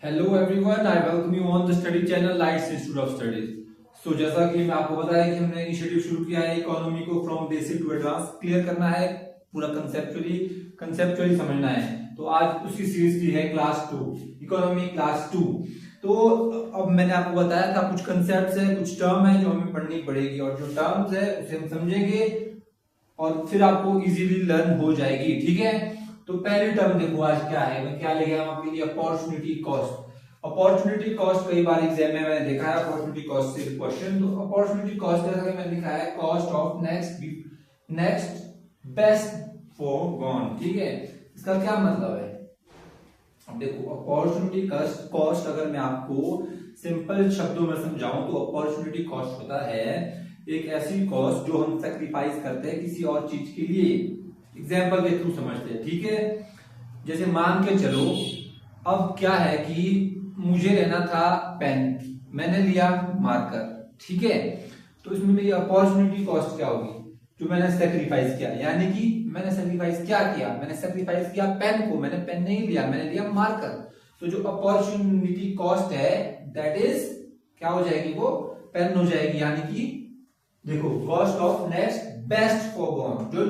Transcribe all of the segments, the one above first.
Hello everyone, I welcome you on the study channel lights institute of studies. So जैसा कि मैं आपको बताया कि हमने इनिशिएटिव शुरू किया है इकोनॉमी को from basic to advance clear करना है, पूरा कंसेप्चुअली समझना है। तो आज उसकी सीरीज की है क्लास 2, इकोनॉमी क्लास 2। तो अब मैंने आपको बताया था कुछ कंसेप्ट्स है, कुछ टर्म है जो हमें पढ़नी पड़ेगी, और जो टर्म्स है उसे हम समझेंगे और फिर आपको इजीली लर्न हो जाएगी। ठीक है, तो पहली टर्म देखो आज क्या है, मैं क्या ले गया आपके लिए, अपॉर्चुनिटी कॉस्ट। अपॉर्चुनिटी कॉस्ट कई बार एग्जाम में मैंने देखा है अपॉर्चुनिटी कॉस्ट से क्वेश्चन। तो अपॉर्चुनिटी कॉस्ट जैसा कि मैंने लिखा है, cost of next best foregone. ठीक है, इसका क्या मतलब है? अब देखो, अपॉर्चुनिटी कॉस्ट अगर मैं आपको सिंपल शब्दों में समझाऊं तो अपॉर्चुनिटी कॉस्ट होता है एक ऐसी कॉस्ट जो हम सैक्रिफाइस करते हैं किसी और चीज के लिए। एग्जाम्पल के थ्रू समझते हैं। ठीक है, जैसे मान के चलो, अब क्या है कि मुझे लेना था पेन, मैंने लिया मार्कर। ठीक है, तो इसमें मेरी अपॉर्चुनिटी कॉस्ट क्या होगी? जो मैंने सेक्रीफाइस किया, यानी कि मैंने सेक्रीफाइस क्या किया? मैंने सेक्रीफाइस किया पेन को, मैंने पेन नहीं लिया, मैंने लिया मार्कर। तो जो अपॉर्चुनिटी कॉस्ट है दैट इज क्या हो जाएगी? वो पेन हो जाएगी। यानी कि देखो, cost of next best foregone, जो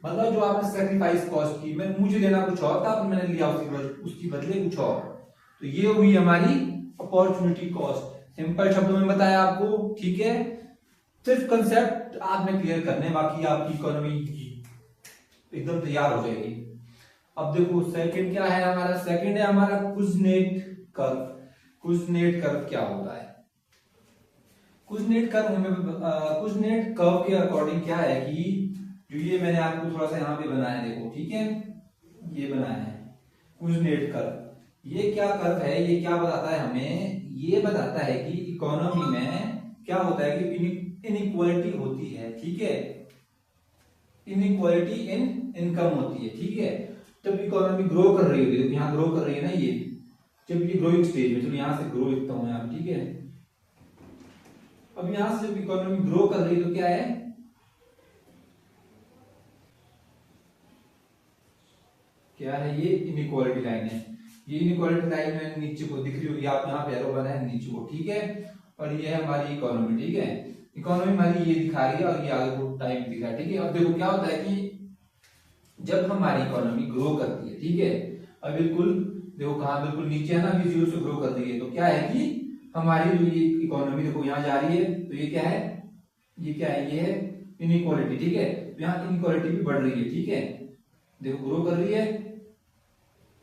मतलब जो आपने सेक्रीफाइस कॉस्ट की, मैं मुझे लेना कुछ और था, मैंने लिया उसकी बदले कुछ और। तो ये हुई हमारी अपॉर्चुनिटी कॉस्ट। सिंपल शब्दों में बताया आपको। ठीक है, सिर्फ कंसेप्ट आपने क्लियर करने, बाकी आपकी इकोनॉमी एकदम तैयार हो जाएगी। अब देखो सेकंड क्या है हमारा? सेकंड है हमारा कुज़नेट कर्व। कुज़नेट कर्व क्या होता है? कुज़नेट कर्व के अकॉर्डिंग क्या है कि जो ये मैंने आपको थोड़ा सा यहाँ पे बनाया, देखो। ठीक है, ये बनाया है कुज़नेट कर्व। ये क्या कर्व है? ये क्या बताता है हमें? ये बताता है कि इकोनॉमी में क्या होता है कि इनइक्वालिटी होती है। ठीक है, इनइक्वालिटी इन इनकम होती है। ठीक है, जब इकोनॉमी ग्रो कर रही होती है, यहाँ ग्रो कर रही है ना, ये जब ये ग्रोइंग स्टेज में, चलो यहाँ से ग्रो लिखता हूँ यहाँ। ठीक है, अब यहां से जब इकोनॉमी ग्रो कर रही है तो क्या है? क्या है? ये इनइक्वालिटी लाइन है। ये इनइक्वालिटी लाइन में नीचे को दिख रही होगी, आप यहाँ पे एरो बना है नीचे को। ठीक है, और ये है हमारी इकोनॉमी। ठीक है, इकोनॉमी हमारी ये दिखा रही है और ये आगे को टाइम दिखा। ठीक है, अब देखो क्या होता है कि जब हमारी इकोनॉमी ग्रो करती है, ठीक है, अब बिल्कुल देखो कहां, बिल्कुल नीचे है ना, अभी 0 से ग्रो कर रही है, तो क्या है कि हमारी जो ये इकोनॉमी देखो यहाँ जा रही है, तो ये क्या है? ये क्या है? ये है इनइक्वालिटी। ठीक है, तो यहाँ इनइक्वालिटी भी बढ़ रही है। ठीक है, देखो ग्रो कर रही है,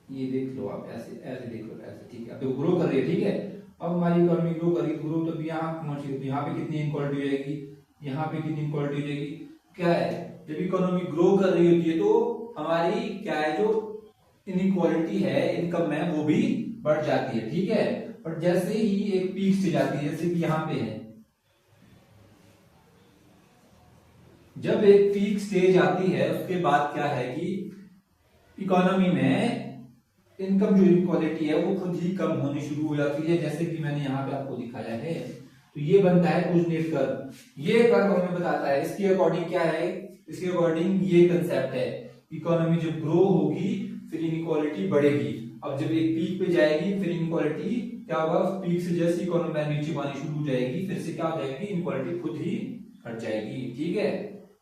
ये देख लो आप, ऐसे ऐसे देख लो, ऐसे। ठीक है, अब देखो ग्रो कर रही है। ठीक है, अब हमारी इकोनॉमी ग्रो कर रही है, ग्रो तो यहाँ पहुंची, तो यहाँ पे कितनी इनइक्वालिटी हो जाएगी? यहाँ पे कितनी इनइक्वालिटी हो जाएगी? क्या है? जब इकोनॉमी ग्रो कर रही होती है तो हमारी क्या है, जो इनइक्वालिटी है इनकम में, वो भी बढ़ जाती है। ठीक है, पर जैसे ही एक पीक से जाती है, जैसे कि यहाँ पे है, जब एक पीक स्टेज आती है उसके बाद क्या है कि इकोनॉमी में इनकम जो इनक्वालिटी है वो खुद ही कम होनी शुरू हो जाती है, जैसे कि मैंने यहाँ पे आपको दिखाया है। तो ये बनता है कुज़नेट कर्व। ये कर्व हमें बताता है, इसके अकॉर्डिंग क्या है, इसके अकॉर्डिंग ये कंसेप्ट है, इकोनॉमी जब ग्रो होगी फिर इनइक्वालिटी बढ़ेगी। अब जब एक पीक पे जाएगी फिर इनइक्वालिटी क्या होगा? पीक से जैसे इकोनॉमी नीचे आनी शुरू हो जाएगी, फिर से क्या हो जाएगी? इनइक्वालिटी खुद ही हट जाएगी। ठीक है,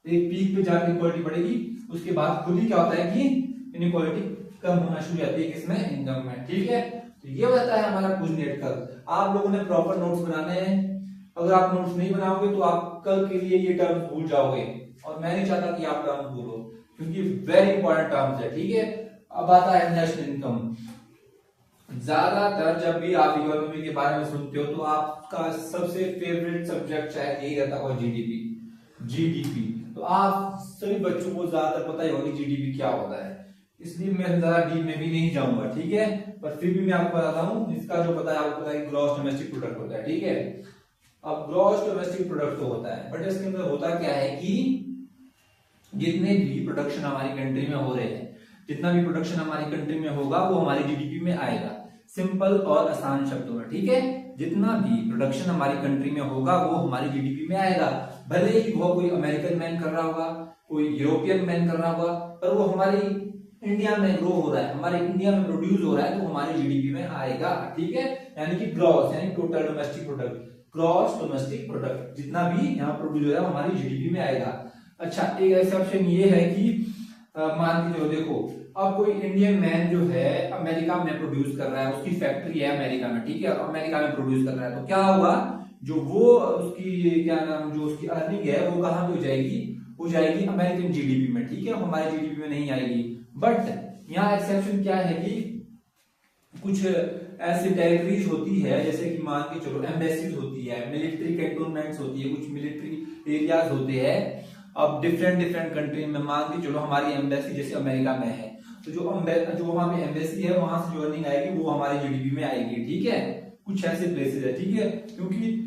एक पीक पे जाकर इनइक्वालिटी बढ़ेगी, उसके बाद खुद ही क्या होता है कि इनइक्वालिटी कम होना शुरू हो जाती है, किसमें? इनकम में। ठीक है, तो ये बताता है हमारा कुज़नेट कर्व। आप लोगों ने प्रॉपर नोट्स बनाने हैं, अगर आप नोट्स नहीं बनाओगे तो आप कल के लिए ये टर्म्स भूल जाओगे, और मैं नहीं चाहता कि आप टर्म्स भूलो, क्योंकि वेरी इंपॉर्टेंट टर्म्स है। ठीक है, अब आता है नेशनल इनकम। ज्यादातर जब भी आप इकोनॉमी के बारे में सुनते हो तो आपका सबसे फेवरेट सब्जेक्ट शायद यही रहता होगा, जीडीपी। जीडीपी तो आप सभी बच्चों को ज्यादातर पता ही होगा जीडीपी क्या होता है, इसलिए मैं ज्यादा डीप में भी नहीं जाऊंगा। ठीक है, पर फिर भी मैं आपको बताता हूँ, इसका जो पता है आपको पता है ग्रॉस डोमेस्टिक प्रोडक्ट होता है। ठीक है, अब ग्रॉस डोमेस्टिक प्रोडक्ट तो होता है, बट इसके अंदर होता क्या है कि जितने भी प्रोडक्शन हमारी कंट्री में हो रहे हैं, जितना भी प्रोडक्शन हमारी कंट्री में होगा वो हमारी जीडीपी में आएगा। सिंपल और आसान शब्दों में। ठीक है, जितना भी प्रोडक्शन हमारी कंट्री में होगा वो हमारी जीडीपी में आएगा, भले ही वो कोई अमेरिकन मैन कर रहा होगा, कोई यूरोपियन मैन कर रहा होगा, पर वो हमारी इंडिया में ग्रो हो रहा है, हमारे इंडिया में प्रोड्यूस हो रहा है, तो हमारे जीडीपी में आएगा, ठीक है। यानी कि ग्रॉस यानी total domestic product, gross domestic product जितना भी यहाँ प्रोड्यूस हो रहा है हमारी जीडीपी में आएगा। अच्छा, एक एक्सेप्शन ये है कि मान के चलो, देखो अब कोई इंडियन मैन जो है अमेरिका में प्रोड्यूस कर रहा है, उसकी फैक्ट्री है अमेरिका में, ठीक है, अमेरिका में प्रोड्यूस कर रहा है, तो क्या होगा, जो वो उसकी क्या नाम, जो उसकी अर्निंग है वो कहाँ पे हो जाएगी, हो जाएगी अमेरिकन जीडीपी में, ठीक है, हमारे जीडीपी में नहीं आएगी। बट यहाँ एक्सेप्शन क्या है कि कुछ ऐसी टेरिटरीज होती है, जैसे कि मान के चलो एम्बेसीज होती है, मिलिट्री कैंटोनमेंट्स होती है, कुछ मिलिट्री एरियाज होते हैं। अब डिफरेंट डिफरेंट कंट्री में मान के चलो हमारी एम्बेसी जैसे अमेरिका में है, तो जो वहां पे एम्बेसी है वहां से जो अर्निंग आएगी वो हमारी जीडीपी में आएगी, ठीक है। कुछ ऐसे प्लेसेस है, ठीक है, क्योंकि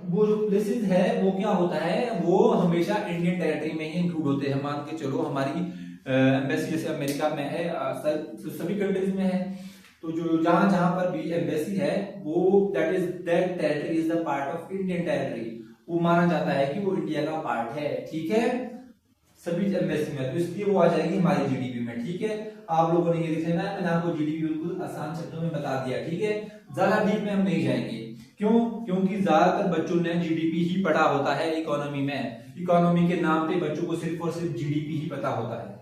वो जो प्लेसेस है वो क्या होता है, वो हमेशा इंडियन टेरिटरी में ही इंक्लूड होते हैं। मान के चलो हमारी एम्बेसी जैसे अमेरिका में है, सभी कंट्रीज में है, तो जो जहां जहां पर भी एम्बेसी है वो that territory is the part of Indian territory, वो माना जाता है कि वो इंडिया का पार्ट है, ठीक है, सभी एम्बेसी में, तो इसलिए वो आ जाएगी हमारी जीडीपी में, ठीक है। आप लोगों ने ये देख लेना है, मैंने आपको जीडीपी बिल्कुल आसान शब्दों में बता दिया, ठीक है, ज्यादा डीप में हम नहीं जाएंगे। क्यों? क्योंकि ज्यादातर बच्चों ने जीडीपी ही पढ़ा होता है इकोनॉमी में, इकोनॉमी के नाम पे बच्चों को सिर्फ और सिर्फ जीडीपी ही पता होता है,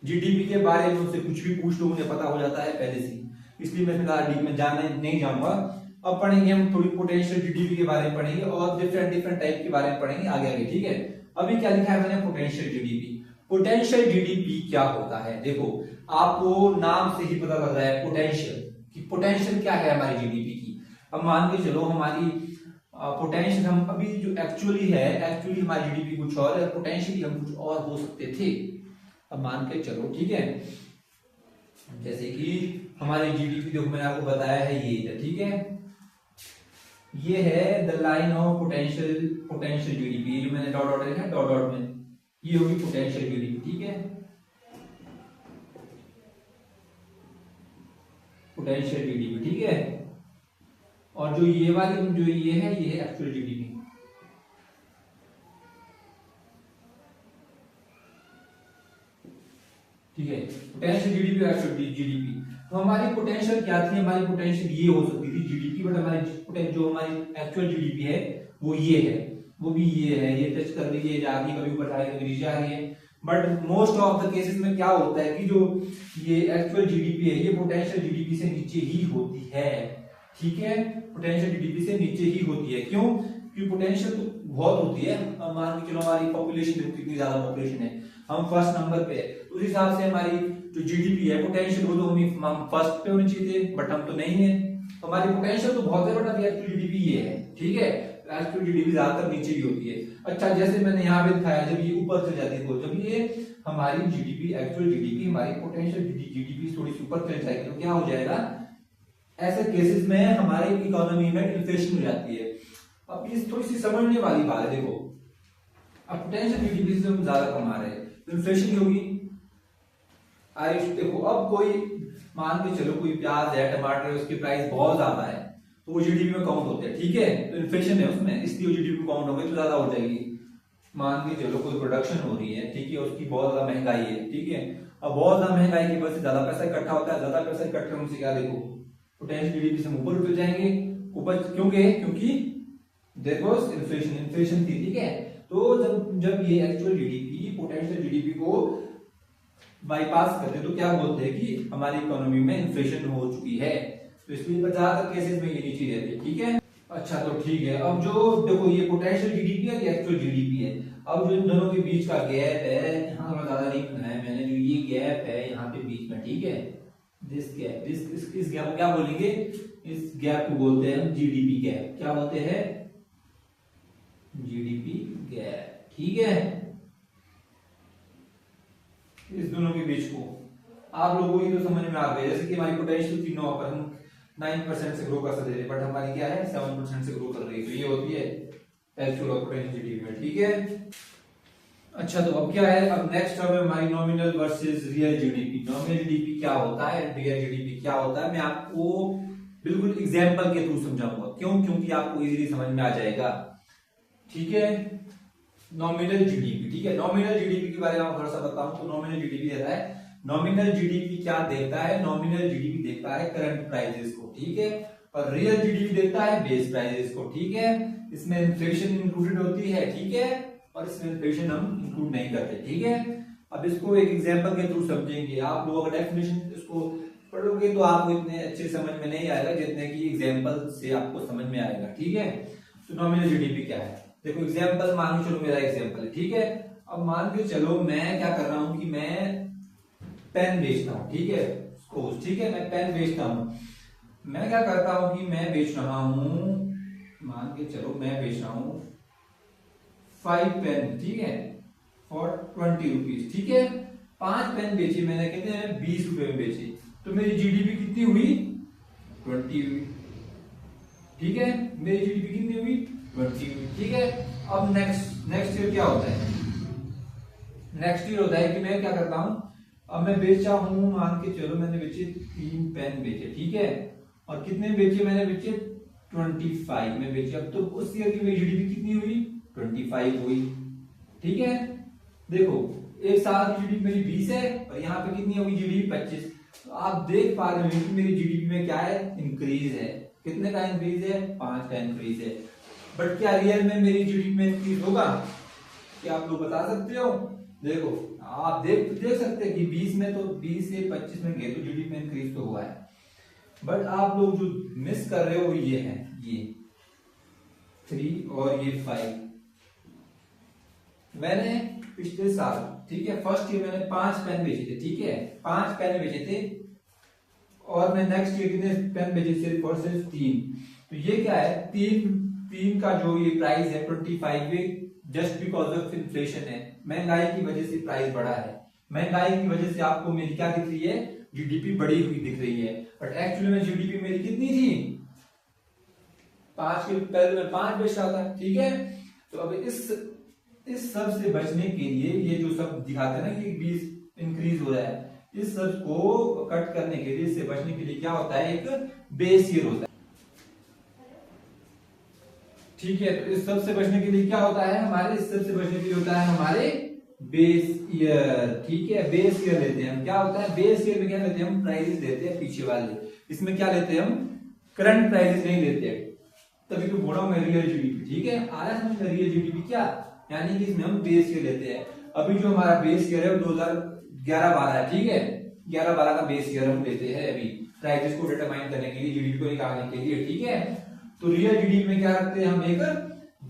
जीडीपी के बारे में उनसे कुछ भी पूछ लो उन्हें पता हो जाता है पहले से, इसलिए मैं ज्यादा डीप में जाने नहीं जाऊंगा। अब पढ़ेंगे हम थोड़ी पोटेंशियल जीडीपी के बारे में पढ़ेंगे और डिफरेंट डिफरेंट टाइप के बारे में पढ़ेंगे आगे आगे, ठीक है। अभी क्या लिखा है मैंने, पोटेंशियल जीडीपी। पोटेंशियल जीडीपी क्या होता है, देखो आपको नाम से ही पता लग रहा है पोटेंशियल, कि पोटेंशियल क्या है हमारी जीडीपी की। अब मान के चलो हमारी पोटेंशियल, हम अभी जो एक्चुअली है, एक्चुअली हमारी जीडीपी कुछ और है, पोटेंशियली हम कुछ और हो सकते थे। अब मान के चलो, ठीक है, जैसे कि हमारी जीडीपी देखो मैंने आपको बताया है ये, ठीक है, ये है the line of potential GDP, जो मैंने डॉट डॉट लिखा है, डॉट डॉट में, ये होगी पोटेंशियल जीडीपी, ठीक है, पोटेंशियल जीडीपी, ठीक है। और जो ये वाली जो ये है एक्चुअल जीडीपी, ठीक है, पोटेंशियल जीडीपी और एक्चुअल जीडीपी। तो हमारी पोटेंशियल क्या थी, हमारी पोटेंशियल ये हो सकती थी जीडीपी, बट हमारी जो हमारी एक्चुअल जीडीपी है वो ये है, वो भी ये है, ये टच कर रही है, जा रही है, कभी ऊपर जा रही है, कभी नीचे आ रही है। But most of the cases में क्या होता है कि जो ये एक्चुअल जीडीपी है ये पोटेंशियल जीडीपी से नीचे ही होती है, ठीक है, पोटेंशियल जीडीपी से नीचे ही होती है। क्यों? क्योंकि पोटेंशियल तो बहुत होती है, मान के चलो हमारी पॉपुलेशन देखो कितनी ज्यादा पॉपुलेशन है, हम फर्स्ट नंबर पे है, उस हिसाब से हमारी जो जीडीपी है पोटेंशियल वो तो हम फर्स्ट पे होनी चाहिए, बट हम तो नहीं है, तो हमारी पोटेंशियल तो बहुत है, बट अभी एक्चुअल जीडीपी ये है, ठीक है, एक्चुअल जीडीपी ज्यादातर नीचे ही होती है। अच्छा, जैसे मैंने यहाँ पे दिखाया, जब ये ऊपर चल जाती है, जब ये हमारी जीडीपी एक्चुअल जीडीपी हमारी पोटेंशियल जीडीपी थोड़ी सी ऊपर चल जाएगी, तो क्या हो जाएगा, ऐसे केसेस में हमारी इकोनॉमी में इन्फ्लेशन हो जाती है। अब ये थोड़ी सी समझने वाली बात है, देखो अब पोटेंशियल जीडीपी से हम ज्यादा कमा रहे हैं तो इन्फ्लेशन की होगी। आयुष देखो, अब कोई मान के चलो कोई प्याज है, टमाटर है, उसकी प्राइस बहुत ज्यादा है, तो वो जीडीपी में काउंट होते हैं, ठीक है, तो इन्फ्लेशन है उसमें, इसलिए वो जीडीपी में काउंट हो गई तो ज्यादा हो जाएगी। मान के चलो कोई प्रोडक्शन हो रही है, ठीक है, उसकी बहुत ज्यादा महंगाई है, ठीक है, अब बहुत ज्यादा महंगाई की वजह से ज्यादा पैसा इकट्ठा होता है, ज्यादा पैसा इकट्ठा होने से क्या, देखो पोटेंशियल जीडीपी से हम ऊपर उठ जाएंगे, ऊपर क्योंकि देखो इन्फ्लेशन थी, ठीक है, तो जब ये एक्चुअल जीडीपी पोटेंशियल जीडीपी को बाईपास करते हैं तो क्या बोलते हैं कि हमारी इकोनॉमी में इन्फ्लेशन हो चुकी है, तो इसलिए ज्यादातर केसेस में ये नीचे रहती है, ठीक है। अच्छा, तो ठीक है, अब जो देखो ये पोटेंशियल जीडीपी है, ये एक्चुअल जीडीपी है, अब जो इन दोनों के बीच का गैप है, यहाँ थोड़ा ज्यादा नहीं बनाया मैंने, जो ये गैप है यहाँ पे बीच में, ठीक है, दिस गैप, इस गैप को क्या बोलेंगे, इस गैप को बोलते हैं हम जीडीपी गैप, क्या बोलते हैं, जीडीपी गैप, ठीक है, इस दोनों के बीच को आप लोगों को तो समझ में आ गया, जैसे कि हमारी पोटेंशियल थी 9 पर, हम 9% से ग्रो कर सकते थे, बट हमारी क्या है 7% से ग्रो कर रही है, तो ये होती है एक्चुअल पोटेंशियल जीडीपी में, ठीक है। अच्छा, तो अब क्या है, अब नेक्स्ट टर्म है हमारी nominal versus real GDP. Nominal GDP क्या होता है, रियल जीडीपी क्या होता है, मैं आपको बिल्कुल एग्जांपल के थ्रू समझाऊंगा, क्यों, क्योंकि आपको इजीली समझ में आ जाएगा, ठीक है। नॉमिनल जीडीपी, ठीक है, नॉमिनल जीडीपी के बारे में थोड़ा सा बताऊं तो नॉमिनल जीडीपी रहता है नॉमिनल जीडीपी क्या देखता है, नॉमिनल जीडीपी देखता है करंट प्राइसेस को, ठीक है, और रियल जीडीपी देखता है बेस प्राइसेस को, ठीक है। इसमें इन्फ्लेशन इंक्लूडेड होती है, ठीक है, और इसमें इन्फ्लेशन हम इंक्लूड नहीं करते, ठीक है। अब इसको एक एग्जांपल के थ्रू समझेंगे। आप लोग अगर डेफिनेशन इसको पढ़ोगे तो आपको इतने अच्छे समझ में नहीं आएगा जितने की एग्जांपल से आपको समझ में आएगा, ठीक है। तो नॉमिनल जीडीपी क्या है, देखो एग्जांपल मान के चलो, मेरा एग्जांपल है, ठीक है। अब मान के चलो मैं क्या कर रहा हूं कि मैं पेन बेचता हूं, ठीक है, ठीक है, मैं पेन बेचता हूं। मैं क्या करता हूं कि मैं बेच रहा हूं, मान के चलो मैं बेच रहा हूं 5 पेन, ठीक है, फॉर 20 रुपीज, ठीक है। 5 पेन बेचे मैंने, कितने हैं, 20 रुपए में बेचे, तो मेरी जीडीपी कितनी हुई, 20 हुई, ठीक है। मेरी जीडीपी कितनी हुई, 20 हुई, ठीक है। अब नेक्स्ट ईयर क्या होता है, नेक्स्ट ईयर होता है कि मैं क्या करता हूं, अब मैं बेचा हूं, मान के चलो मैंने बेचे 3 पेन बेचे, ठीक है, और कितने बेचे, मैंने बेचे 25 में बेचे। अब तो उस ईयर की मेरी जीडीपी कितनी हुई, 25 हुई, ठीक है। देखो एक साल की जीडीपी मेरी 20 है और यहाँ पे कितनी होगी जीडीपी, 25। तो आप देख पा रहे हो कि मेरी जीडीपी में क्या है, इंक्रीज है। कितने का इंक्रीज है, 5 का इंक्रीज है। बट क्या रियल में मेरी जीडीपी में इंक्रीज होगा, क्या आप लोग बता सकते हो। देखो आप देख सकते हैं कि 20 में तो 20 से 25 में गए तो जीडीपी में इंक्रीज तो हुआ है। बट आप लोग जो मिस कर रहे हो ये है, ये 3 और ये 5। मैंने पिछले साल, ठीक है, फर्स्ट ईयर मैंने 5 पेन बेचे थे, ठीक है, 5 पेन बेचे थे, और मैं नेक्स्ट ईयर कितने पेन बेचे, सिर्फ और सिर्फ 3। तो ये क्या है, तीन का जो ये प्राइस है 25, ये जस्ट बिकॉज ऑफ इन्फ्लेशन है, महंगाई की वजह से प्राइस बढ़ा है। महंगाई की वजह से आपको मेरी क्या दिख रही है, जीडीपी बढ़ी हुई दिख रही है। बट एक्चुअली में जीडीपी मेरी कितनी थी, 5 के पहले मैं 5 बेच रहा था, ठीक है। तो अब इस सब से बचने के लिए, ये जो सब दिखाते हैं ना कि 20 इंक्रीज हो रहा है, इस सब को कट करने के लिए, इससे बचने के लिए क्या होता है, एक बेस ईयर होता है, ठीक है। तो इस सब से बचने के लिए क्या होता है हमारे, इस सब से बचने के लिए होता है हमारे बेस ईयर, ठीक है। बेस ईयर लेते हैं हम, क्या होता है बेस ईयर में, क्या लेते हैं हम, प्राइसेस लेते हैं पीछे वाले। इसमें क्या लेते हैं हम, करंट प्राइसेस नहीं लेते, तभी तो बोला मैं रियल जीडीपी, ठीक है। आया समझ में, रियल जीडीपी क्या, यानी कि इसमें हम बेस ईयर लेते हैं। अभी जो हमारा बेस ईयर है वो 2011-12 है, ठीक है, 11-12 का बेस ईयर हम लेते हैं अभी प्राइसेस को डिटरमाइन करने के लिए, जीडीपी को निकालने के लिए, ठीक है। तो रियल जीडीपी में क्या रखते हैं हम, एक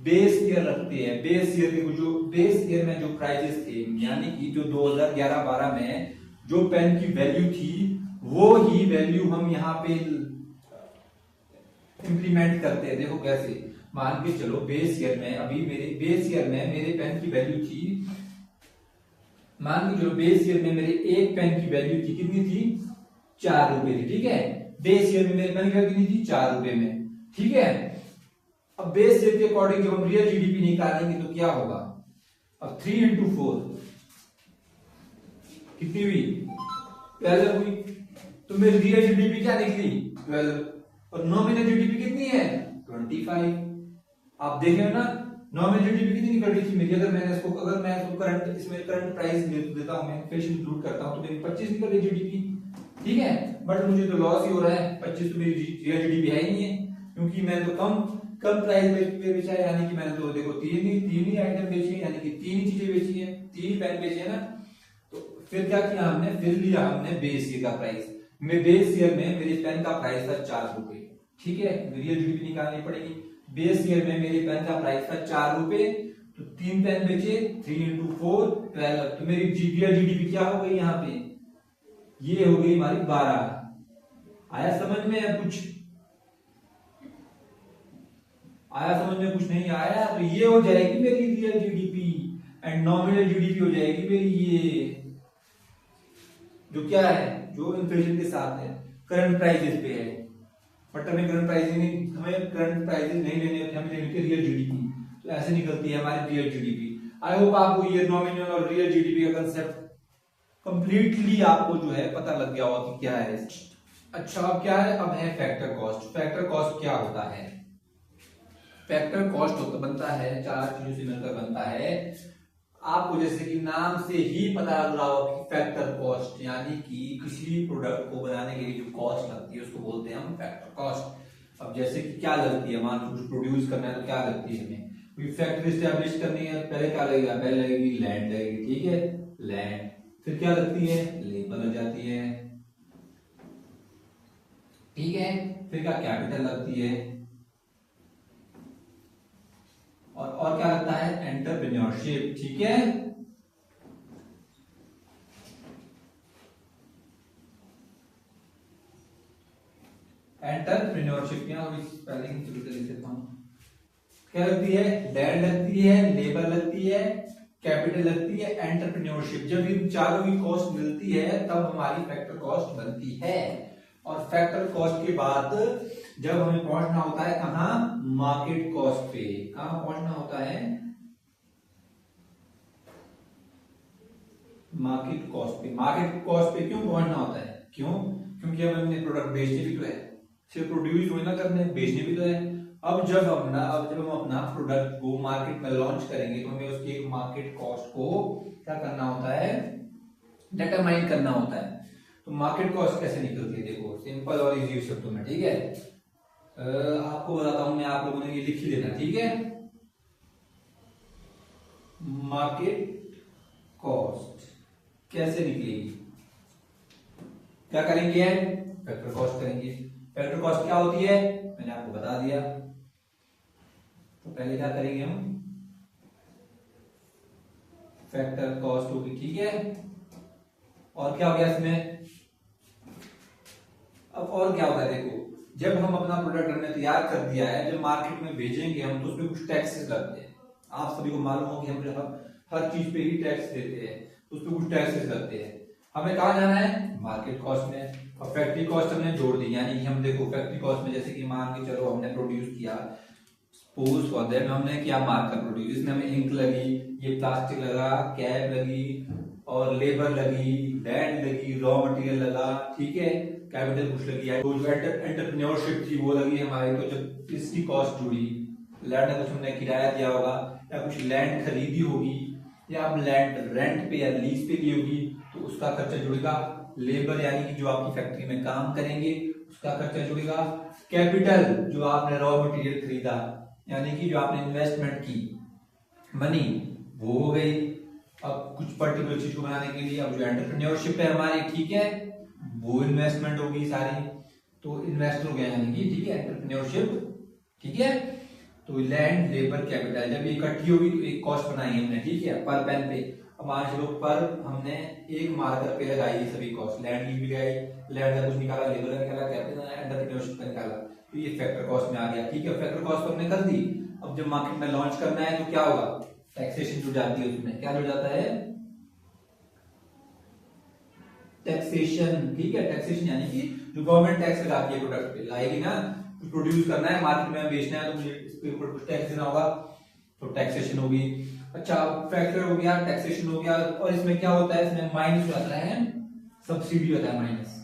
बेस ईयर रखते हैं। बेस ईयर के जो बेस ईयर में जो प्राइसेस थे, यानी कि जो 2011-12 में जो पेन की वैल्यू थी, वो ही वैल्यू हम यहाँ पे इंप्लीमेंट करते हैं। देखो कैसे, मान के चलो बेस ईयर में, अभी मेरे बेस ईयर में मेरे पेन की वैल्यू थी, मान के चलो बेस ईयर में मेरे एक पेन की वैल्यू थी, कितनी थी, 4 रुपए थी, ठीक है। बेस ईयर में मेरे पेन की वैल्यू कितनी थी, 4 रुपए में, ठीक है। अब बेस ईयर के अकॉर्डिंग जब हम रियल जीडीपी निकालेंगे तो क्या होगा, अब 3 into 4 कितनी हुई, 12 हुई। तो मेरी रियल जीडीपी क्या निकली, 12, और नॉमिनल जीडीपी कितनी है, 25। आप देखें ना, नॉमिनल जीडीपी कितनी निकल रही थी मेरी, अगर मैं इसको करंट, इसमें करंट प्राइस देता हूं, मैं इन्फ्लेशन इंक्लूड करता हूं, तो मेरी 25 निकल रही जीडीपी, ठीक है। बट मुझे तो लॉस ही हो रहा है, 25 तो मेरी रियल जीडीपी है ही नहीं है, क्योंकि मैंने तो कम प्राइस में बेचा है, यानी कि मैंने तो देखो तीन ही आइटम बेची है, यानी कि 3 ही चीजें बेची है, 3 पेन बेचे है ना। तो फिर क्या किया हमने, फिर लिया हमने बेस ईयर का प्राइस। बेस ईयर में मेरे पेन का प्राइस था 4 रुपए, ठीक है, रियल जीडीपी निकालनी पड़ेगी। बेस ईयर में मेरे पेन का प्राइस था 4 रुपए, तो 3 पेन बेचे, 3 into 4 12, तो मेरी रियल जीडीपी क्या हो गई यहाँ पे, ये हो गई हमारी 12। आया समझ में, कुछ आया समझ में, कुछ नहीं आया, तो ये हो जाएगी मेरी real GDP, and nominal GDP हो जाएगी मेरी ये, जो क्या है, जो इन्फ्लेशन के साथ है, करंट प्राइसेस पे है। बट हमें करंट प्राइसेस नहीं लेने होते, हमें लेनी होती है रियल जीडीपी। तो ऐसे निकलती है हमारी रियल जीडीपी। आई होप आपको ये नॉमिनल और रियल जीडीपी का कंसेप्ट कंप्लीटली आपको जो है पता लग गया होगा कि क्या है। अच्छा अब क्या है, अब है फैक्टर कॉस्ट। फैक्टर कॉस्ट क्या होता है, फैक्टर कॉस्ट बनता है 4 चीजों से मिलकर बनता है। आपको जैसे कि नाम से ही पता लग रहा होगा कि फैक्टर कॉस्ट, यानी कि किसी प्रोडक्ट को बनाने के लिए जो कॉस्ट लगती है उसको बोलते हैं हम फैक्टर कॉस्ट। अब जैसे कि क्या लगती है, मान लो कुछ प्रोड्यूस करना है तो क्या लगती है हमें, कोई फैक्ट्री स्टैब्लिश करनी है, पहले क्या लगेगा, पहले लगेगी लैंड लगेगी, ठीक है, लैंड। फिर क्या लगती है, लेबर लग जाती है, ठीक है। फिर क्या, कैपिटल लगती है, और क्या लगता है, एंटरप्रेन्योरशिप, ठीक है। एंटरप्रेन्योरशिप क्या, स्पेलिंग शुरू कर देता हूं। क्या लगती है, लैंड लगती है, लेबर लगती है, कैपिटल लगती है, एंटरप्रेन्योरशिप। जब इन चारों की कॉस्ट मिलती है तब हमारी फैक्टर कॉस्ट बनती है। और फैक्टर कॉस्ट के बाद जब हमें पहुंचना होता है कहां, मार्केट कॉस्ट पे। कहां पहुंचना होता है, मार्केट कॉस्ट पे। मार्केट कॉस्ट पे क्यों पहुंचना होता है, क्यों, क्योंकि हम अपने प्रोडक्ट बेचने भी तो है, सिर्फ प्रोड्यूस होना करने, बेचने भी तो है। अब जब हम अपना प्रोडक्ट को मार्केट में लॉन्च करेंगे तो हमें उसकी एक मार्केट कॉस्ट को क्या करना होता है, डिटरमाइन करना होता है। तो मार्केट कॉस्ट कैसे निकलती है, देखो सिंपल और इजी शब्दों में, ठीक है। आपको बताता हूं मैं, आप लोगों ने ये लिख ही लेना, ठीक है। मार्केट कॉस्ट कैसे निकलेगी, क्या करेंगे, फैक्टर कॉस्ट करेंगे। फैक्टर कॉस्ट क्या होती है, मैंने आपको बता दिया। तो पहले क्या करेंगे हम, फैक्टर कॉस्ट होगी, ठीक है। और क्या हो गया इसमें, अब और क्या होगा, देखो जब हम अपना प्रोडक्ट हमने तैयार कर दिया है, जब मार्केट में भेजेंगे हम तो उसमें कुछ टैक्सेस लगते हैं। आप सभी को मालूम हो कि हम हर चीज पे ही टैक्स देते हैं, तो उसपे कुछ टैक्सेस लगते हैं। हमें कहा जाना है, मार्केट कॉस्ट में। और फैक्ट्री कॉस्ट हमने जोड़ दी, यानी कि हम देखो फैक्ट्री कॉस्ट में जैसे कि मान के चलो हमने प्रोड्यूस किया, सपोज फॉर दैट हमने किया मार्कर प्रोड्यूस, इसमें हमें इंक लगी, ये प्लास्टिक लगा, कैप लगी, और लेबर लगी, लैंड लगी, रॉ मटेरियल लगा, ठीक है, कैपिटल कुछ लगी है, तो जो एंटरप्रेन्योरशिप थी वो लगी हमारी। तो जब इसकी कॉस्ट जुड़ी, लैंड का कुछ हमने किराया दिया होगा, या कुछ लैंड खरीदी होगी, या हम लैंड रेंट पे या लीज पे ली होगी, तो उसका खर्चा जुड़ेगा। लेबर यानी कि जो आपकी फैक्ट्री में काम करेंगे उसका खर्चा जुड़ेगा। कैपिटल जो आपने रॉ मटेरियल खरीदा, यानी कि जो आपने इन्वेस्टमेंट की मनी, वो हो गई। अब कुछ पर्टिकुलर चीज को बनाने के लिए अब जो एंटरप्रेन्योरशिप है हमारी, ठीक है, वो इन्वेस्टमेंट होगी सारी, तो इन्वेस्ट हो गया यानी कि, ठीक है, एंटरप्रेन्योरशिप, ठीक है। तो लैंड लेबर कैपिटल जब इकट्ठी होगी तो एक कॉस्ट बनाई हमने, ठीक है, पर पेन पे। अब मान चलो पर हमने एक मार्कर पे लगाई सभी कॉस्ट, लैंड की भी लगाई, लैंड का कुछ निकाला, लेबर का निकाला, कैपिटल एंटरप्रेन्योरशिप का निकाला, तो ये फैक्टर कॉस्ट में आ गया, ठीक है। फैक्टर कॉस्ट तो हमने कर दी। अब जब मार्केट में लॉन्च करना है तो क्या होगा, टैक्सेशन जुड़ जाती है उसमें। क्या जुड़ जाता है, टैक्सेशन, ठीक है। टैक्सेशन यानी कि जो गवर्नमेंट टैक्स लगाती है प्रोडक्ट पे, लाएगी ना, कुछ प्रोड्यूस करना है मार्केट में बेचना है तो मुझे इसके ऊपर कुछ टैक्स देना होगा, तो टैक्सेशन होगी। अच्छा, फैक्टर हो गया, टैक्सेशन हो गया, और इसमें क्या होता है, इसमें माइनस आता है, सब्सिडी होता है माइनस।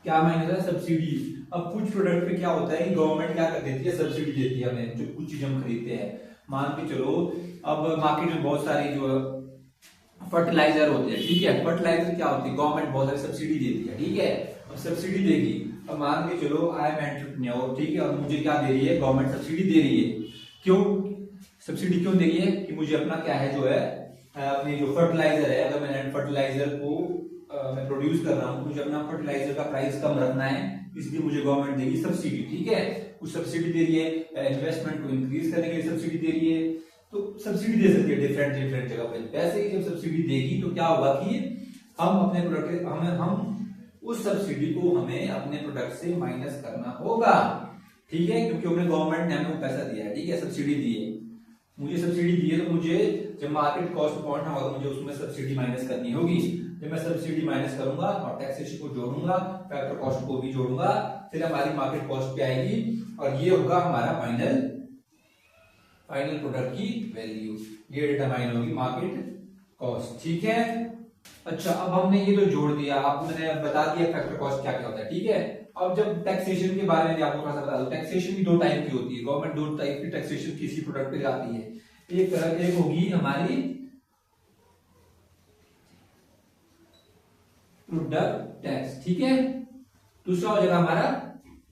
क्या माइनस है, सब्सिडी। अब कुछ प्रोडक्ट पे क्या होता है, गवर्नमेंट क्या कर देती है, सब्सिडी देती है हमें, जो कुछ चीज हम खरीदते हैं। मान के चलो अब मार्केट में बहुत सारी जो फर्टिलाइजर होते हैं, ठीक है, फर्टिलाइजर क्या होती है, गवर्नमेंट बहुत सारी सब्सिडी देती है, ठीक है। अब सब्सिडी देगी, अब मान के चलो आई एम एंटरप्रेन्योर, ठीक है, और मुझे क्या दे रही है, गवर्नमेंट सब्सिडी दे रही है। क्यों सब्सिडी क्यों दे रही है, कि मुझे अपना क्या है जो है, अपनी जो फर्टिलाइजर है, अगर मैंने फर्टिलाइजर को मैं प्रोड्यूस कर रहा हूँ, मुझे अपना फर्टिलाइजर का प्राइस कम रखना है, इसलिए मुझे गवर्नमेंट देगी सब्सिडी, ठीक है। कुछ सब्सिडी दे रही है, इन्वेस्टमेंट को इंक्रीज करने के लिए सब्सिडी दे रही है, तो सब्सिडी दे सकती है डिफरेंट जगह पे। वैसे ही जब सब्सिडी देगी तो क्या होगा कि हम अपने प्रोडक्ट हम उस सब्सिडी को हमें अपने प्रोडक्ट से माइनस करना होगा, ठीक है, क्योंकि हमने गवर्नमेंट ने हमें पैसा दिया है, ठीक है, सब्सिडी दी है, मुझे सब्सिडी दी है, तो मुझे जब मार्केट कॉस्ट पे पहुंचना होगा तो मुझे उसमें सब्सिडी माइनस करनी होगी। जब मैं सब्सिडी माइनस करूंगा और टैक्सेशन को जोड़ूंगा, फैक्टर कॉस्ट को भी जोड़ूंगा, फिर हमारी मार्केट कॉस्ट पे आएगी, और ये होगा हमारा फाइनल प्रोडक्ट की वैल्यू, ये डिटरमाइन होगी मार्केट कॉस्ट, ठीक है। अच्छा, अब हमने ये तो जोड़ दिया, अब मैंने बता दिया फैक्टर कॉस्ट क्या क्या होता है, ठीक है। अब जब टैक्सेशन के बारे में आपको थोड़ा सा बता दो, टैक्सेशन भी दो टाइप की होती है, गवर्नमेंट दो टाइप की टैक्सेशन किसी प्रोडक्ट पे लाती है। एक होगी हमारी प्रोडक्ट टैक्स, ठीक है। दूसरा हो जाएगा हमारा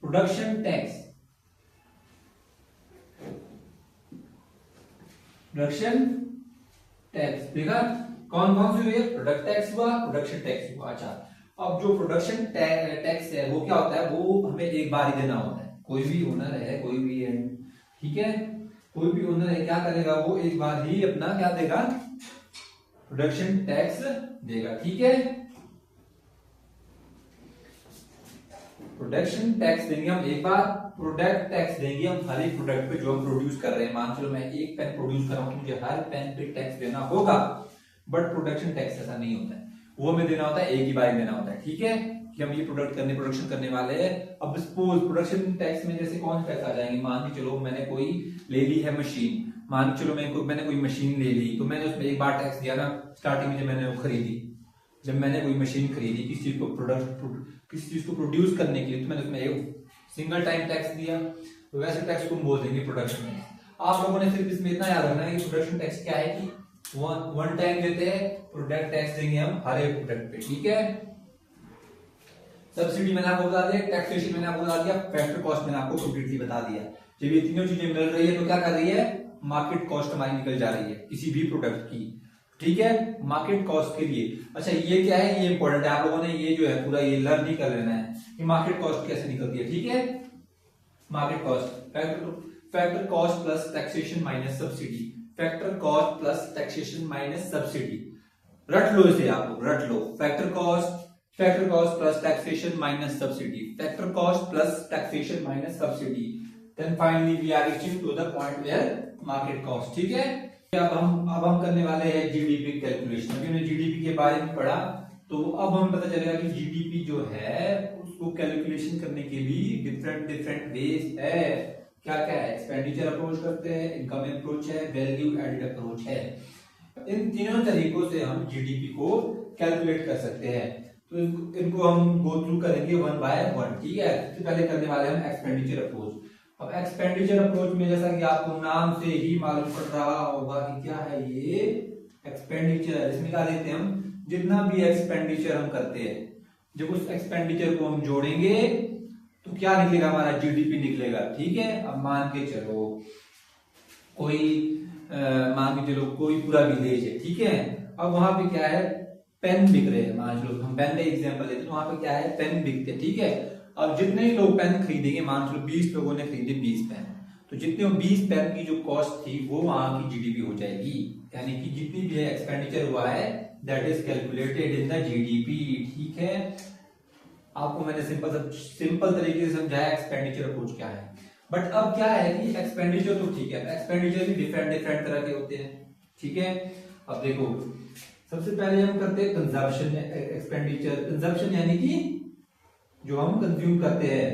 प्रोडक्शन टैक्स, प्रोडक्शन टैक्स। देखा कौन कौन सी हुई है, प्रोडक्ट टैक्स हुआ, प्रोडक्शन टैक्स हुआ। अच्छा, अब जो प्रोडक्शन टैक्स है वो क्या होता है, वो हमें एक बार ही देना होता है। कोई भी ओनर है, कोई भी है, ठीक है, कोई भी ओनर है क्या करेगा, वो एक बार ही अपना क्या देगा, प्रोडक्शन टैक्स देगा, ठीक है। प्रोडक्शन टैक्स देंगे हम एक बार, प्रोडक्ट टैक्स देंगे हम हर एक प्रोडक्ट पे जो हम प्रोड्यूस कर रहे हैं। मान चलो मैं एक पेन प्रोड्यूस कर रहा हूं तो मुझे हर पेन पे टैक्स देना होगा, बट प्रोडक्शन टैक्स ऐसा नहीं होता है, वो हमें देना होता है एक ही बार देना होता है, ठीक है, कि हम ये प्रोडक्शन करने वाले हैं। अब सपोज प्रोडक्शन टैक्स में जैसे कौन से टैक्स आ जाएंगे, मान के चलो मैंने कोई ले ली है मशीन, मान के चलो मैंने कोई मशीन ले ली, तो मैंने उसमें एक बार टैक्स दिया ना स्टार्टिंग में, जब मैंने वो खरीदी, जब मैंने कोई मशीन खरीदी किसी चीज को किसी चीज को प्रोड्यूस करने के लिए, तो मैंने उसमें एक सिंगल टाइम टैक्स दिया, तो वैसे टैक्स को हम बोल देंगे प्रोडक्शन टैक्स। आप लोगों ने सिर्फ इसमें इतना याद रखना है कि प्रोडक्शन टैक्स क्या है, कि वन टाइम देते हैं, प्रोडक्ट टैक्स देंगे हम हर एक प्रोडक्ट पे, ठीक है। सब्सिडी मैंने आपको बता दिया, टैक्सेशन मैंने आपको बता दिया, फैक्टर कॉस्ट मैंने आपको कंप्लीटली बता दिया। जब ये तीनों चीजें मिल रही है तो क्या कर रही है, मार्केट कॉस्ट हमारी निकल जा रही है किसी भी प्रोडक्ट की, ठीक है, मार्केट कॉस्ट के लिए। अच्छा, ये क्या है, ये इंपॉर्टेंट है, आप लोगों ने ये जो है पूरा ये लर्न ही कर लेना है कि मार्केट कॉस्ट कैसे निकलती है, ठीक है। Market cost factor cost plus taxation minus subsidy, factor cost plus taxation minus subsidy, रट लो इसे, आप लोग रट लो, factor cost plus taxation minus subsidy, factor cost plus taxation minus subsidy, then finally we are reaching to the point where market cost, ठीक है। अब हम करने वाले हैं जीडीपी कैलकुलेशन। अभी हमने जीडीपी के बारे में पढ़ा, तो अब हमें पता चलेगा कि जीडीपी जो है उसको कैलकुलेशन करने के भी डिफरेंट वेज है। क्या क्या है, एक्सपेंडिचर अप्रोच करते हैं, इनकम अप्रोच है, वैल्यू एडेड अप्रोच है। इन तीनों तरीकों से हम जीडीपी को कैलकुलेट कर सकते हैं। तो इनको हम गो थ्रू करेंगे वन बाय वन, ठीक है। सबसे पहले करने वाले हम एक्सपेंडिचर अप्रोच। अब एक्सपेंडिचर अप्रोच में जैसा कि आपको नाम से ही मालूम पड़ रहा होगा कि क्या है ये एक्सपेंडिचर, इसमें क्या देते हैं हम, जितना भी एक्सपेंडिचर हम करते हैं, जब उस एक्सपेंडिचर को हम जोड़ेंगे तो क्या निकलेगा, हमारा जीडीपी निकलेगा, ठीक है। अब मान के चलो कोई पूरा विलेज है, ठीक है। अब वहां पे क्या है, पेन बिक रहे हैं, मान लो हम पेन का एग्जांपल लेते हैं, तो वहां पे क्या है, पेन बिकते हैं, ठीक है। अब जितने ही लोग पेन खरीदेंगे, मान लो 20 लोगों ने खरीदे 20 पेन, तो जितने 20 पेन की जो कॉस्ट थी वो वहां की जीडीपी हो जाएगी, यानी कि जितनी भी एक्सपेंडिचर हुआ है that is calculated in the GDP, ठीक है। आपको मैंने सिंपल तरीके से समझाया एक्सपेंडिचर अप्रोच क्या है। बट अब क्या है कि एक्सपेंडिचर तो ठीक है, एक्सपेंडिचर भी डिफरेंट तरह के होते हैं, ठीक है। अब देखो, सबसे पहले हम करते हैं कंजप्शन एक्सपेंडिचर। कंजप्शन यानी कि जो हम कंज्यूम करते हैं,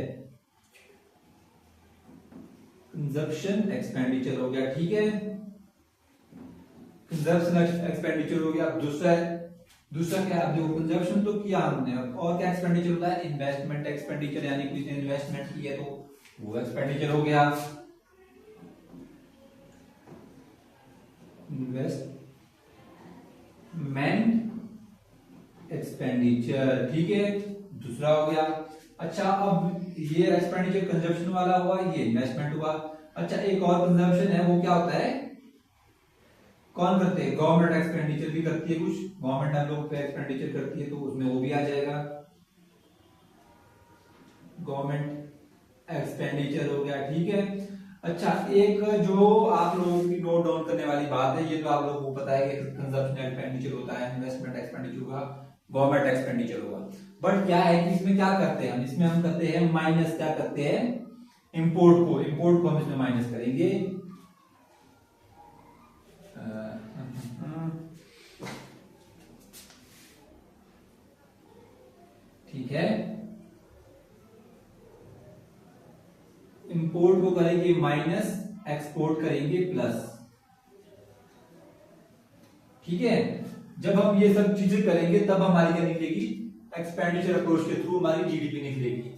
कंजप्शन एक्सपेंडिचर हो गया, ठीक है। कंजप्शन एक्सपेंडिचर हो गया। दूसरा क्या है, देखो कंजप्शन तो किया हमने, और क्या एक्सपेंडिचर होता है, इन्वेस्टमेंट एक्सपेंडिचर, यानी किसी ने इन्वेस्टमेंट की है तो वो एक्सपेंडिचर हो गया, इन्वेस्टमेंट एक्सपेंडिचर, ठीक है, दूसरा हो गया। अच्छा, अब ये एक्सपेंडिचर कंजप्शन वाला हुआ, ये इन्वेस्टमेंट हुआ। अच्छा, एक और कंजप्शन है, वो क्या होता है, कौन करते हैं, गवर्नमेंट एक्सपेंडिचर भी करती है, कुछ गवर्नमेंट हम लोग पे एक्सपेंडिचर करती है, तो उसमें वो भी आ जाएगा, गवर्नमेंट एक्सपेंडिचर हो गया, ठीक है। अच्छा, एक जो आप लोगों की नोट डाउन करने वाली बात है, ये तो आप लोगों को पता है कि कंजप्शन एक्सपेंडिचर होता है, इन्वेस्टमेंट एक्सपेंडिचर होगा, गवर्नमेंट एक्सपेंडिचर होगा। बट क्या है कि इसमें क्या करते हैं हम, इसमें हम करते हैं माइनस, क्या करते हैं, इंपोर्ट को हम इसमें माइनस करेंगे, ठीक है। इंपोर्ट को करेंगे माइनस, एक्सपोर्ट करेंगे प्लस, ठीक है। जब हम ये सब चीजें करेंगे तब हमारी क्या निकलेगी, एक्सपेंडिचर अप्रोच के थ्रू हमारी जीडीपी निकलेगी।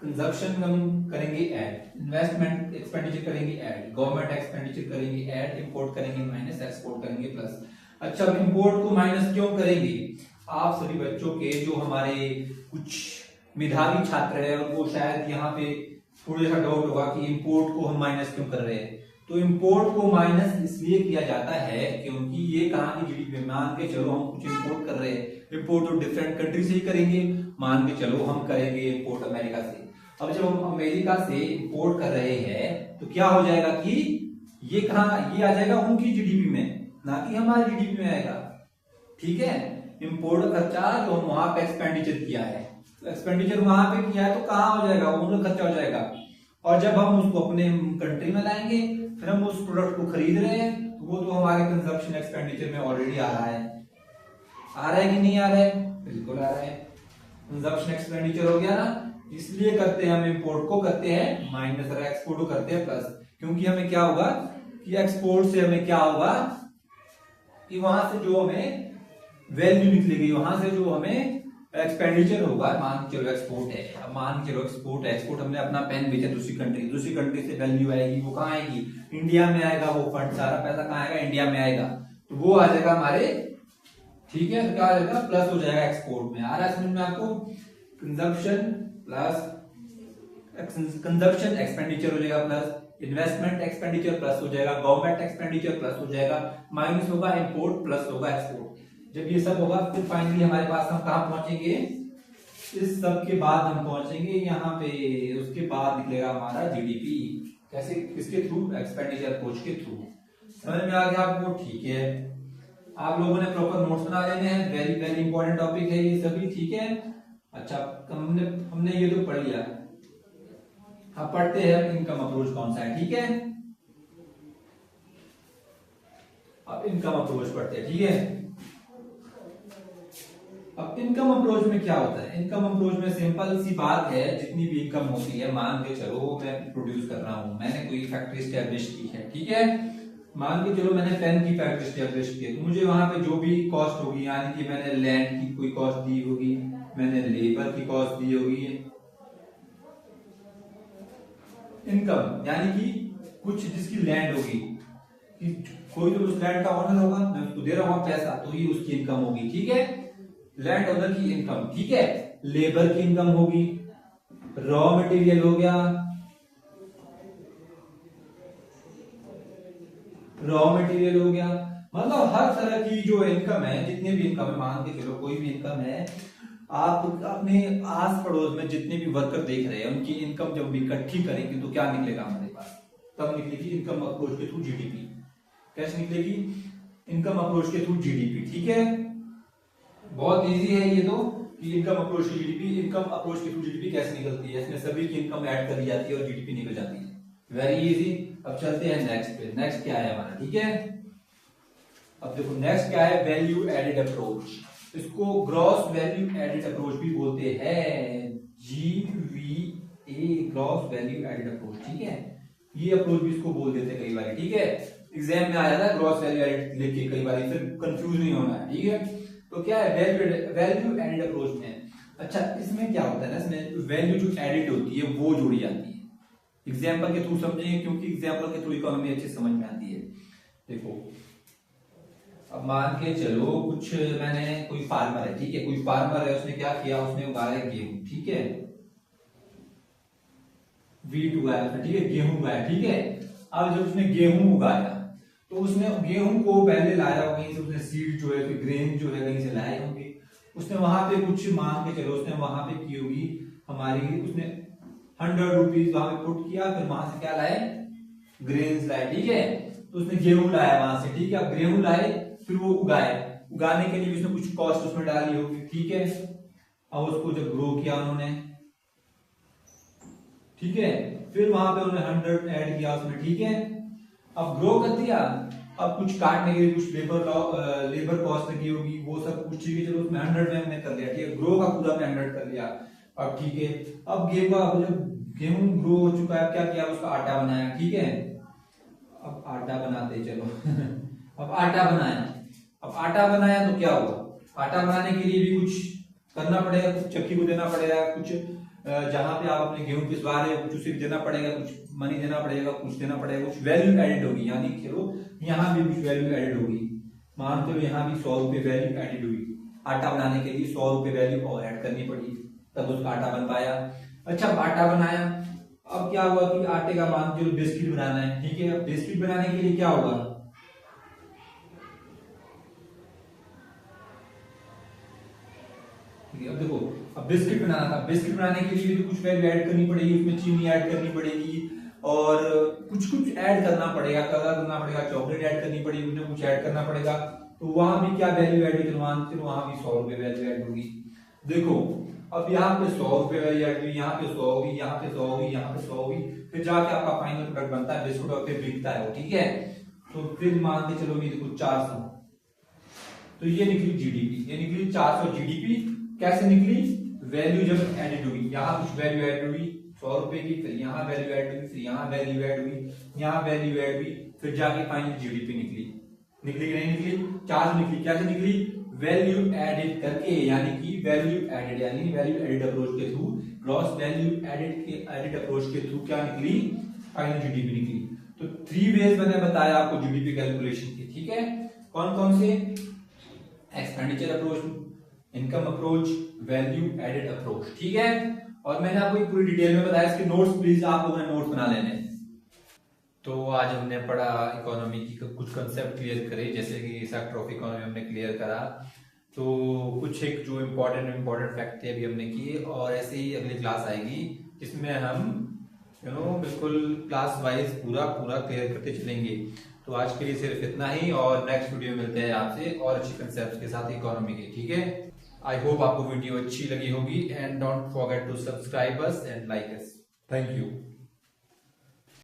कंजप्शन हम करेंगे ऐड, इन्वेस्टमेंट एक्सपेंडिचर करेंगे ऐड, गवर्नमेंट एक्सपेंडिचर करेंगे ऐड, इंपोर्ट करेंगे माइनस, एक्सपोर्ट करेंगे प्लस। अच्छा, अब इंपोर्ट को माइनस क्यों करेंगे? आप सभी बच्चों के जो हमारे कुछ मेधावी छात्र है उनको शायद यहाँ पे थोड़ा सा डाउट होगा कि इंपोर्ट को हम माइनस क्यों कर रहे हैं। तो इंपोर्ट को माइनस इसलिए किया जाता है क्योंकि ये कहाँ की जीडीपी में, मान के चलो हम कुछ इंपोर्ट कर रहे हैं, इंपोर्ट तो डिफरेंट कंट्री से ही करेंगे, मान के चलो हम करेंगे इंपोर्ट अमेरिका से। अब जब हम अमेरिका से इंपोर्ट कर रहे हैं तो क्या हो जाएगा कि ये कहाँ, ये आ जाएगा उनकी जीडीपी में, ना कि हमारी जीडीपी में आएगा। ठीक है, इंपोर्ट खर्चा जो हम वहां पे एक्सपेंडिचर किया है, तो एक्सपेंडिचर वहां पे किया है तो कहाँ हो जाएगा, उनका खर्चा हो जाएगा। और जब हम उसको अपने कंट्री में लाएंगे फिर हम उस प्रोडक्ट को खरीद रहे हैं तो वो तो हमारे कंजप्शन एक्सपेंडिचर में ऑलरेडी आ रहा है। आ रहा है कि नहीं आ रहा है? बिल्कुल आ रहा है, कंजप्शन एक्सपेंडिचर हो गया ना। इसलिए करते हैं हम इंपोर्ट को करते हैं माइनस और एक्सपोर्ट को करते हैं प्लस, क्योंकि हमें क्या होगा कि एक्सपोर्ट से हमें क्या होगा कि वहां से जो हमें वैल्यू निकलेगी, वहां से जो हमें एक्सपेंडिचर होगा, मान चलो एक्सपोर्ट है, अब मान चलो एक्सपोर्ट है, एक्सपोर्ट हमने अपना पेन बेचा दूसरी कंट्री से वैल्यू आएगी, वो कहाँ आएगी, इंडिया में आएगा, वो फंड सारा पैसा कहाँ आएगा, इंडिया में आएगा, तो वो आ जाएगा हमारे, ठीक है, तो क्या आ जाएगा, प्लस हो जाएगा एक्सपोर्ट में। आ रहा है समझ में आपको? कंजप्शन प्लस कंजप्शन एक्सपेंडिचर हो जाएगा प्लस, इन्वेस्टमेंट एक्सपेंडिचर प्लस हो जाएगा, गवर्नमेंट एक्सपेंडिचर प्लस हो जाएगा, माइनस होगा इंपोर्ट प्लस होगा एक्सपोर्ट। जब ये सब होगा फिर फाइनली हमारे पास हम कहां पहुंचेंगे, इस सब के बाद हम पहुंचेंगे यहाँ पे, उसके बाद निकलेगा हमारा जीडीपी। कैसे? किसके थ्रू? एक्सपेंडिचर अप्रोच के थ्रू। समझ में आ गया आपको? ठीक है, आप लोगों ने प्रॉपर नोट्स बना लेने हैं, वेरी वेरी इंपॉर्टेंट टॉपिक है ये सभी, ठीक है। अच्छा, हमने ये तो पढ़ लिया, अब पढ़ते हैं इनकम अप्रोच कौन सा है, ठीक है। अब इनकम अप्रोच पढ़ते हैं, ठीक है। अब इनकम अप्रोच में क्या होता है? इनकम अप्रोच में सिंपल सी बात है, जितनी भी इनकम होती है, मान के चलो मैं प्रोड्यूस कर रहा हूं, मैंने कोई फैक्ट्री स्टैब्लिश की है, ठीक है, मान के चलो मैंने पेन की फैक्ट्री स्टैब्लिश की है, तो मुझे वहां पे जो भी कॉस्ट होगी, यानी कि मैंने लैंड की कोई कॉस्ट दी होगी, मैंने लेबर की कॉस्ट दी होगी, इनकम यानी कि कुछ जिसकी लैंड होगी, कि कोई तो उस लैंड का ओनर होगा, मैं उसको दे रहा हूं पैसा, तो ये उसकी इनकम होगी, ठीक है, लैंड ओनर की इनकम, ठीक है। लेबर की इनकम होगी, रॉ मटेरियल हो गया, रॉ मटेरियल हो गया, मतलब हर तरह की जो इनकम है, जितने भी इनकम है, मान के चलो कोई भी इनकम है, आप अपने आस पड़ोस में जितने भी वर्कर देख रहे हैं उनकी इनकम जब इकट्ठी करेंगे तो क्या निकलेगा हमारे पास, तब निकलेगी इनकम अप्रोच के थ्रू जीडीपी। कैसे निकलेगी? इनकम अप्रोच के थ्रू जीडीपी, ठीक है। बहुत इजी है ये तो, कि इनकम अप्रोच की जीडीपी, इनकम अप्रोच के थ्रू जीडीपी कैसे निकलती है, इसमें सभी की इनकम ऐड कर दी जाती है और जीडीपी निकल जाती है, वेरी इजी। अब चलते हैं नेक्स्ट पे, नेक्स्ट क्या है हमारा, ठीक है। अब देखो नेक्स्ट क्या है, वैल्यू एडेड अप्रोच, इसको ग्रॉस वैल्यू एडेड अप्रोच भी बोलते हैं, GVA, gross value added approach, ठीक है। ये अप्रोच भी इसको बोल देते हैं कई बार, ठीक है, एग्जाम में आ जाता है ग्रॉस वैल्यू एडेड लिख के कई बार, फिर कंफ्यूज नहीं होना है, ठीक है। तो क्या है वैल्यू एडेड अप्रोच में? अच्छा, इसमें क्या होता है ना, इसमें वैल्यू जो एडिट होती है वो जोड़ी जाती है। एग्जाम्पल के थ्रू समझेंगे, क्योंकि एग्जाम्पल के थ्रू इकोनॉमी अच्छे समझ में आती है। देखो, अब मान के चलो कुछ, मैंने कोई फार्मर है, ठीक है, कोई फार्मर है, उसने क्या किया, उसने उगाया गेहूं, ठीक है, वीट उगाया, ठीक है, गेहूं उगाया, ठीक है। अब जब उसने गेहूं उगाया तो उसने गेहूं को पहले लाया हो कहीं से, उसने सीड जो है, ग्रेन जो है कहीं से लाए होंगे, उसने वहां पे कुछ, मान के चलो उसने वहां पे की होगी हमारी, उसने 100 रुपीज वहां पे पुट किया, फिर वहां से क्या लाए, ग्रेन्स लाए, ठीक है। तो उसने गेहूं लाया वहां से, ठीक है, अब गेहूं लाए, फिर वो उगाए, उगाने के लिए उसने कुछ कॉस्ट उसमें डाली होगी, ठीक है। अब उसको जब ग्रो किया उन्होंने, ठीक है, फिर वहां पे उन्होंने 100 ऐड किया उसमें, ठीक है। अब ग्रो कर दिया, अब कुछ काटने के लिए कुछ लेबर कॉस्ट लगी होगी, वो सब कुछ, ठीक है, चलो उसमें 100 में हमने कर लिया, ठीक है, ग्रो का पूरा में 100 कर लिया। अब ठीक है, अब गेहूं का जब गेहूं ग्रो हो चुका है, क्या किया, उसका आटा बनाया, ठीक है। अब आटा बनाते चलो अब आटा बनाया, अब आटा बनाया तो क्या हुआ, आटा बनाने के लिए भी कुछ करना पड़ेगा, कुछ चक्की को देना पड़ेगा, कुछ जहां पे आप अपने गेहूं पिसवा रहे हो कुछ उसे देना पड़ेगा, कुछ मनी देना पड़ेगा, कुछ देना पड़ेगा, कुछ वैल्यू एडेड होगी, यानी चलो यहाँ भी कुछ वैल्यू एडेड होगी। मानते हो यहाँ भी 100 रुपए वैल्यू एडेड हुई, आटा बनाने के लिए 100 रुपए वैल्यू और ऐड करनी पड़ी, तब उसका आटा बन पाया। अच्छा आटा बनाया, अब क्या हुआ कि आटे का मान जो बिस्किट बनाना है, ठीक है, अब बिस्किट बनाने के लिए क्या होगा, अब देखो अब बिस्किट बनाना था, बिस्किट बनाने के लिए भी तो कुछ वैल्यू ऐड करनी पड़ेगी, उसमें चीनी ऐड करनी पड़ेगी और कुछ कुछ ऐड करना पड़ेगा, कलर करना पड़ेगा, चॉकलेट ऐड करनी पड़ेगी, उसमें कुछ ऐड करना पड़ेगा, तो वहां भी क्या वैल्यू ऐड होगी, वहां भी 100 रुपए वैल्यू ऐड होगी। देखो अब यहाँ पे 100 रुपए वैल्यू ऐड हुई, यहाँ पे 100 होगी, यहाँ पे 100 होगी, यहाँ पे 100 होगी, फिर जाके आपका फाइनल प्रोडक्ट बनता है बिस्कुट और फिर बिकता है वो, ठीक है। तो फिर मान के चलो देखो 400, तो ये निकली जीडीपी, ये निकली 400 जीडीपी। कैसे निकली, वैल्यू जब एडेड हुई, यहाँ कुछ वैल्यू ऐड हुई 100 रुपए की, फिर यहाँ वैल्यू ऐड हुई, फिर यहाँ वैल्यू ऐड हुई, यहाँ वैल्यू ऐड हुई, फिर जाके फाइनल जीडीपी निकली। निकली कि नहीं निकली, 400 निकली। कैसे निकली, वैल्यू एडेड करके, यानी कि वैल्यू एडेड, यानी वैल्यू एडेड अप्रोच के through, gross value added approach के थ्रू क्या निकली, फाइनल जीडीपी निकली। तो 3 वेज मैंने बताया आपको जीडीपी कैलकुलेशन के, ठीक है। कौन कौन से, expenditure approach, income approach, value added approach, ठीक है। और मैंने आपको पूरी डिटेल में बताया, इसके नोट्स प्लीज आप लोगों ने नोट्स बना लेने। तो आज हमने पढ़ा इकोनॉमी की कुछ कंसेप्ट क्लियर करे, जैसे कि सेक्टर ऑफ इकोनॉमी हमने क्लियर करा, तो कुछ एक जो इम्पोर्टेंट फैक्ट थे अभी हमने किए, और ऐसे ही अगली क्लास आएगी जिसमें हम बिल्कुल क्लास वाइज पूरा क्लियर करते चलेंगे। तो आज के लिए सिर्फ इतना ही, और नेक्स्ट वीडियो मिलते हैं आपसे और अच्छी कंसेप्ट के साथ इकोनॉमी के, ठीक है। आई होप आपको वीडियो अच्छी लगी होगी, and don't forget to subscribe us and like us. Thank you.